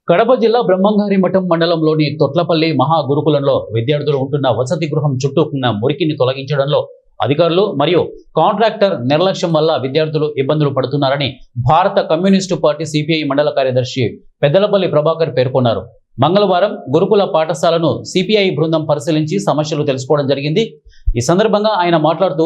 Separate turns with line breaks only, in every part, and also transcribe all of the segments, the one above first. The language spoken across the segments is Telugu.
కడప జిల్లా బ్రహ్మంగారి మఠం మండలంలోని తొట్లపల్లి మహా గురుకులంలో విద్యార్థులు ఉంటున్న వసతి గృహం చుట్టూ ఉన్న మురికిని తొలగించడంలో అధికారులు మరియు కాంట్రాక్టర్ నిర్లక్ష్యం వల్ల విద్యార్థులు ఇబ్బందులు పడుతున్నారని భారత కమ్యూనిస్టు పార్టీ సిపిఐ మండల కార్యదర్శి పెద్దలపల్లి ప్రభాకర్ పేర్కొన్నారు. మంగళవారం గురుకుల పాఠశాలను సిపిఐ బృందం పరిశీలించి సమస్యలు తెలుసుకోవడం జరిగింది. ఈ సందర్భంగా ఆయన మాట్లాడుతూ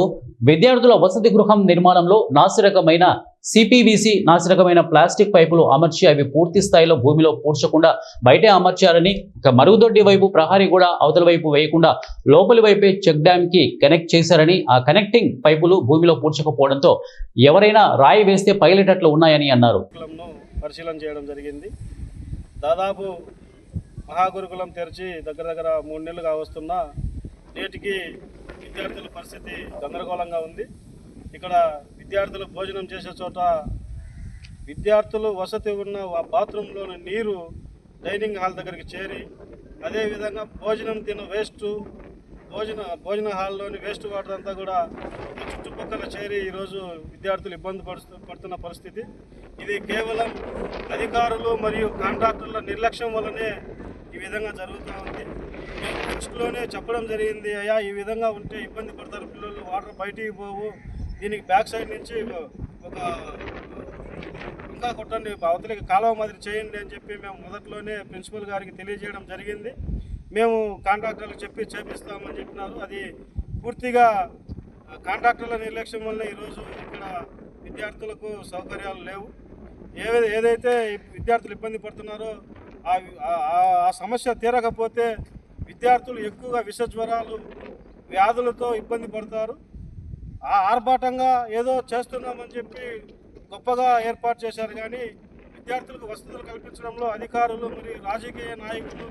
విద్యార్థుల వసతి గృహం నిర్మాణంలో నాసిరకమైన సిపివిసి నాసిరకమైన ప్లాస్టిక్ పైపులు అమర్చి అవి పూర్తి స్థాయిలో భూమిలో పూడ్చకుండా బయటే అమర్చారని, మరుగుదొడ్డి వైపు ప్రహారీ కూడా అవతల వైపు వేయకుండా లోపలి వైపే చెక్ డ్యామ్ కి కనెక్ట్ చేశారని, ఆ కనెక్టింగ్ పైపులు భూమిలో పూడ్చకపోవడంతో ఎవరైనా రాయి వేస్తే పగిలేటట్లు ఉన్నాయని అన్నారు.
పరిశీలన చేయడం జరిగింది. దాదాపు మహాగురుకులం తెరిచి దగ్గర 3 నెలలు కావస్తున్నా నేటికి విద్యార్థుల పరిస్థితి గందరగోళంగా ఉంది. ఇక్కడ విద్యార్థులు భోజనం చేసే చోట విద్యార్థులు వసతి ఉన్న బాత్రూంలోని నీరు డైనింగ్ హాల్ దగ్గరికి చేరి, అదేవిధంగా భోజనం తిన్న భోజన హాల్లోని వేస్ట్ వాటర్ అంతా కూడా చుట్టుపక్కల చేరి ఈరోజు విద్యార్థులు ఇబ్బంది పడుతున్న పరిస్థితి. ఇది కేవలం అధికారులు మరియు కాంట్రాక్టర్ల నిర్లక్ష్యం వల్లనే ఈ విధంగా జరుగుతూ ఉంది. మేము ఫస్ట్లోనే చెప్పడం జరిగింది, అయ్యా ఈ విధంగా ఉంటే ఇబ్బంది పడతారు పిల్లలు, వాటర్ బయటికి పోవు, దీనికి బ్యాక్ సైడ్ నుంచి ఒక ఇంకా కొట్టండి, అవతలికి కాలువ మాదిరి చేయండి అని చెప్పి మేము మొదట్లోనే ప్రిన్సిపల్ గారికి తెలియజేయడం జరిగింది. మేము కాంట్రాక్టర్లకు చెప్పి చేపిస్తామని చెప్పినారు. అది పూర్తిగా కాంట్రాక్టర్ల నిర్లక్ష్యం వల్ల ఈరోజు ఇక్కడ విద్యార్థులకు సౌకర్యాలు లేవు. ఏదైతే విద్యార్థులు ఇబ్బంది పడుతున్నారో ఆ సమస్య తీరకపోతే విద్యార్థులు ఎక్కువగా విషజ్వరాలు వ్యాధులతో ఇబ్బంది పడతారు. ఆర్భాటంగా ఏదో చేస్తున్నామని చెప్పి గొప్పగా ఏర్పాటు చేశారు, కానీ విద్యార్థులకు వసతులు కల్పించడంలో అధికారులు మరియు రాజకీయ నాయకులు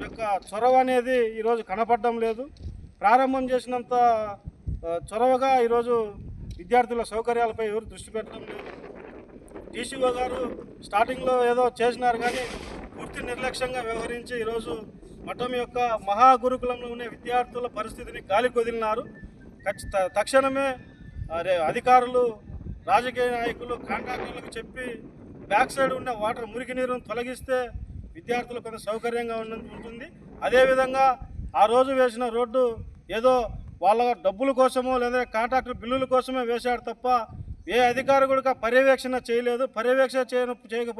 యొక్క చొరవ అనేది ఈరోజు కనపడడం లేదు. ప్రారంభం చేసినంత చొరవగా ఈరోజు విద్యార్థుల సౌకర్యాలపై ఎవరు దృష్టి పెట్టడం లేదు. టీసీఓ గారు స్టార్టింగ్లో ఏదో చేసినారు, కానీ పూర్తి నిర్లక్ష్యంగా వ్యవహరించి ఈరోజు మఠం యొక్క మహాగురుకులంలో ఉండే విద్యార్థుల పరిస్థితిని గాలికి వదిలినారు. తక్షణమే అధికారులు, రాజకీయ నాయకులు, కాంట్రాక్టర్లకు చెప్పి బ్యాక్ సైడ్ ఉన్న వాటర్ మురికి నీరును తొలగిస్తే విద్యార్థులకు కొంత సౌకర్యంగా ఉంటుంది. అదేవిధంగా ఆ రోజు వేసిన రోడ్డు ఏదో వాళ్ళ డబ్బుల కోసమో లేదా కాంట్రాక్టర్ బిల్లుల కోసమే వేశాడు తప్ప ఏ అధికారి కూడా పర్యవేక్షణ చేయలేదు. పర్యవేక్షణ చేయకపోవడం